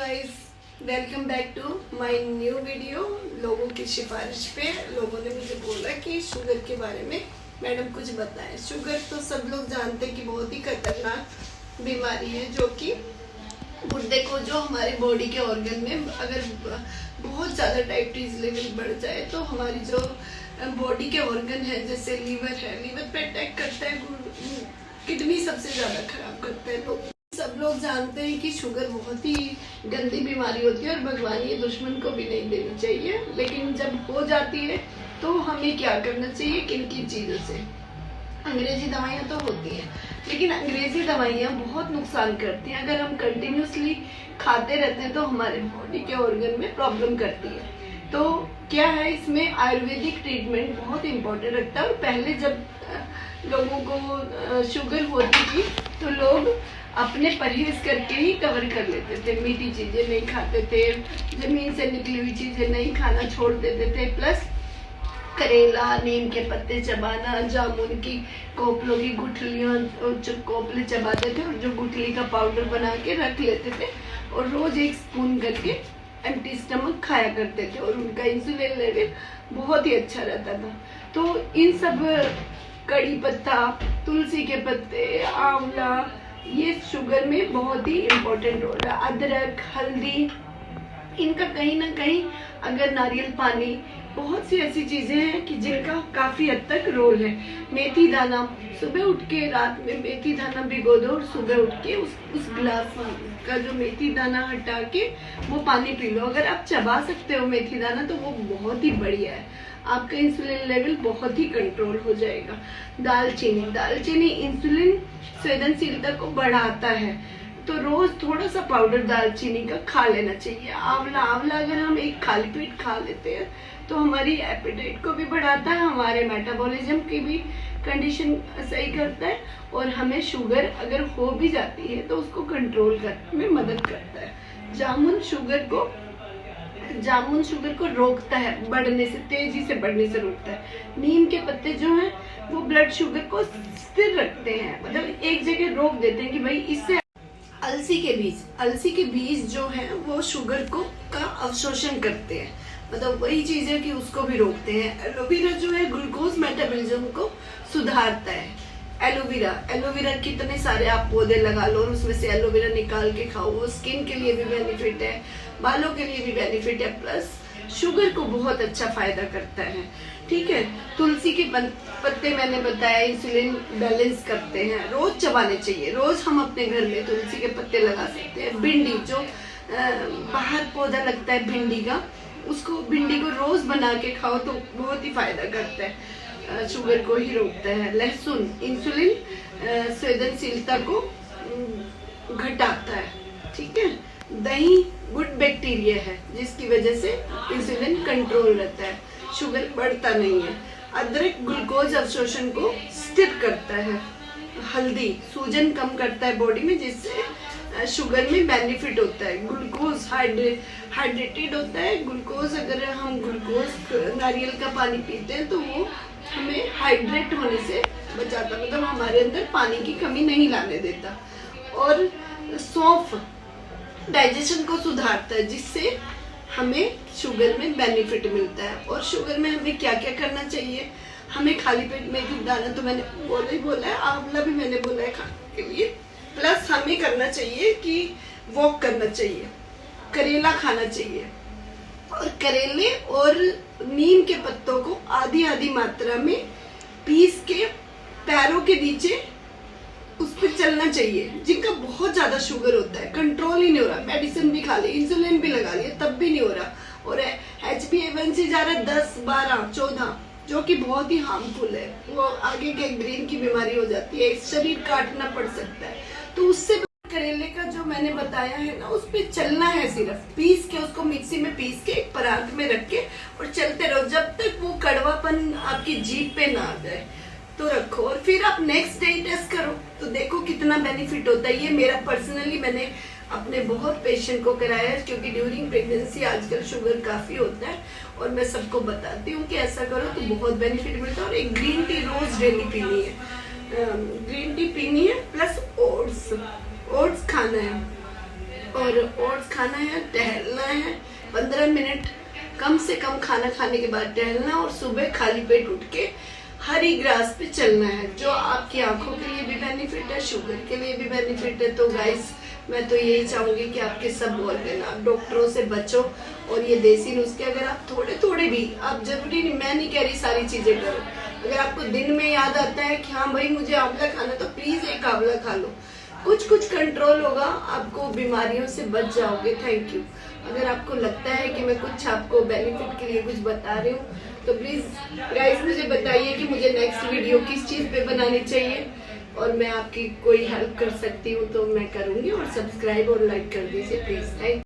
Guys, welcome back to my new video. लोगों की सिफारिश पे लोगों ने मुझे बोला कि शुगर के बारे में मैडम कुछ बताएं। शुगर तो सब लोग जानते हैं कि बहुत ही खतरनाक बीमारी है, जो कि गुर्दे को, जो हमारी बॉडी के ऑर्गन में अगर बहुत ज़्यादा डायबिटीज लेवल बढ़ जाए तो हमारी जो बॉडी के ऑर्गन है, जैसे लीवर है, लीवर पे अटैक करता है, किडनी सबसे ज़्यादा खराब करता है। लोग सब लोग जानते हैं कि शुगर बहुत ही गंदी बीमारी होती है और भगवान ये दुश्मन को भी नहीं देनी चाहिए। लेकिन जब हो जाती है तो हमें क्या करना चाहिए, किन किन चीज़ों से। अंग्रेजी दवाइयाँ तो होती हैं, लेकिन अंग्रेजी दवाइयाँ बहुत नुकसान करती हैं। अगर हम कंटिन्यूसली खाते रहते हैं तो हमारे बॉडी के ऑर्गन में प्रॉब्लम करती है। तो क्या है, इसमें आयुर्वेदिक ट्रीटमेंट बहुत इम्पोर्टेंट रखता है। और पहले जब लोगों को शुगर होती थी तो लोग अपने परहेज करके ही कवर कर लेते थे। मीठी चीज़ें नहीं खाते थे, ज़मीन से निकली हुई चीज़ें नहीं खाना छोड़ देते थे, प्लस करेला, नीम के पत्ते चबाना, जामुन की कोपलों की गुठलियाँ जो कोपले चबाते थे और जो गुठली का पाउडर बना के रख लेते थे और रोज़ एक स्पून करके एम्प्टी स्टमक खाया करते थे और उनका इंसुलिन लेवल बहुत ही अच्छा रहता था। तो इन सब कड़ी पत्ता, तुलसी के पत्ते, आंवला, ये शुगर में बहुत ही इम्पोर्टेंट रोल है। अदरक, हल्दी, इनका कहीं ना कहीं, अगर नारियल पानी, बहुत सी ऐसी चीजें हैं कि जिनका काफी हद तक रोल है। मेथी दाना, सुबह उठ के रात में मेथी दाना भिगो दो और सुबह उठ के उस गिलास का जो मेथी दाना हटा के वो पानी पी लो। अगर आप चबा सकते हो मेथी दाना तो वो बहुत ही बढ़िया है, आपका इंसुलिन लेवल बहुत ही कंट्रोल हो जाएगा। दालचीनी इंसुलिन संवेदनशीलता को बढ़ाता है, तो रोज थोड़ा सा पाउडर दालचीनी का खा लेना चाहिए। आंवला अगर हम एक खाली पेट खा लेते हैं तो हमारी एपेटाइट को भी बढ़ाता है, हमारे मेटाबॉलिज्म की भी कंडीशन सही करता है और हमें शुगर अगर हो भी जाती है तो उसको कंट्रोल करने में मदद करता है। जामुन शुगर को रोकता है, बढ़ने से, तेजी से बढ़ने से रोकता है। नीम के पत्ते जो हैं वो ब्लड शुगर को स्थिर रखते हैं, मतलब एक जगह रोक देते हैं कि भाई इससे। अलसी के बीज जो हैं वो शुगर का अवशोषण करते हैं, मतलब वही चीज है कि उसको भी रोकते हैं। एलोवेरा जो है ग्लूकोज मेटाबॉलिज्म को सुधारता है। एलोवेरा कितने सारे आप पौधे लगा लो और उसमें से एलोवेरा निकाल के खाओ, वो स्किन के लिए भी बेनिफिट है, बालों के लिए भी बेनिफिट है, प्लस शुगर को बहुत अच्छा फायदा करता है। ठीक है, तुलसी के पत्ते मैंने बताया इंसुलिन बैलेंस करते हैं, रोज चबाने चाहिए। रोज हम अपने घर में तुलसी के पत्ते लगा सकते हैं। भिंडी, जो बाहर पौधा लगता है भिंडी को रोज बना के खाओ तो बहुत ही फायदा करता है, शुगर को ही रोकता है। लहसुन इंसुलिन संवेदनशीलता को घटाता है। ठीक है, दही गुड बैक्टीरिया है जिसकी वजह से इंसुलिन कंट्रोल रहता है, शुगर बढ़ता नहीं है। अदरक ग्लूकोज अवशोषण को स्थिर करता है। हल्दी सूजन कम करता है बॉडी में, जिससे शुगर में बेनिफिट होता है। ग्लूकोज हाइड्रेटेड होता है। ग्लूकोज, अगर हम नारियल का पानी पीते हैं तो वो हमें हाइड्रेट होने से बचाता, मतलब हमारे अंदर पानी की कमी नहीं लाने देता। और सौंफ डाइजेशन को सुधारता है, जिससे हमें शुगर में बेनिफिट मिलता है। और शुगर में हमें क्या क्या करना चाहिए, हमें खाली पेट मेथी दाना तो मैंने बोला है, आंवला भी मैंने बोला है खाने के लिए, प्लस हमें करना चाहिए कि वॉक करना चाहिए, करेला खाना चाहिए। और करेले और नीम के पत्तों को आधी मात्रा में पीस के पैरों के नीचे उस पर चलना चाहिए। जिनका बहुत ज्यादा शुगर होता है, कंट्रोल ही नहीं हो रहा, मेडिसिन भी खा ली, इंसुलिन भी लगा लिया, तब भी नहीं हो रहा, और HbA1c जा रहा है 10, 12, 14, जो कि बहुत ही हार्मफुल है। वो आगे गैंग्रीन की बीमारी हो जाती है, शरीर काटना पड़ सकता है। तो उससे करेले का जो मैंने बताया है ना, उस पे चलना है, सिर्फ पीस के, उसको मिक्सी में पीस के एक परात में रख के और चलते रहो जब तक वो कड़वापन आपकी जीभ पे ना आ जाए, तो रखो। और फिर आप नेक्स्ट डे टेस्ट करो तो देखो कितना बेनिफिट होता है। ये मेरा पर्सनली मैंने अपने बहुत पेशेंट को कराया है, क्योंकि ड्यूरिंग प्रेगनेंसी आजकल शुगर काफी होता है और मैं सबको बताती हूँ कि ऐसा करो तो बहुत बेनिफिट मिलता है। और एक ग्रीन टी रोज डेली पीनी है, प्लस ओट्स खाना है। और ओट्स खाना है, टहलना है 15 मिनट कम से कम खाना खाने के बाद टहलना, और सुबह खाली पेट उठ के हरी ग्रास पे चलना है, जो आपकी आंखों के लिए भी बेनिफिट है, शुगर के लिए भी बेनिफिट है। तो गाइस मैं तो यही चाहूंगी कि आपके सब बोलते ना, डॉक्टरों से बचो, और ये देसी नुस्खे अगर आप थोड़े थोड़े भी, आप जरूरी नहीं, मैं नहीं कह रही सारी चीजें करो, अगर आपको दिन में याद आता है कि हाँ भाई मुझे आंवला खाना, तो प्लीज एक आंवला खा लो, कुछ कुछ कंट्रोल होगा, आपको बीमारियों से बच जाओगे। Thank you. अगर आपको लगता है कि मैं कुछ आपको बेनिफिट के लिए कुछ बता रही हूँ, तो प्लीज गाइस मुझे बताइए कि मुझे नेक्स्ट वीडियो किस चीज पे बनानी चाहिए, और मैं आपकी कोई हेल्प कर सकती हूँ तो मैं करूँगी। और सब्सक्राइब और लाइक कर दीजिए प्लीज। थैंक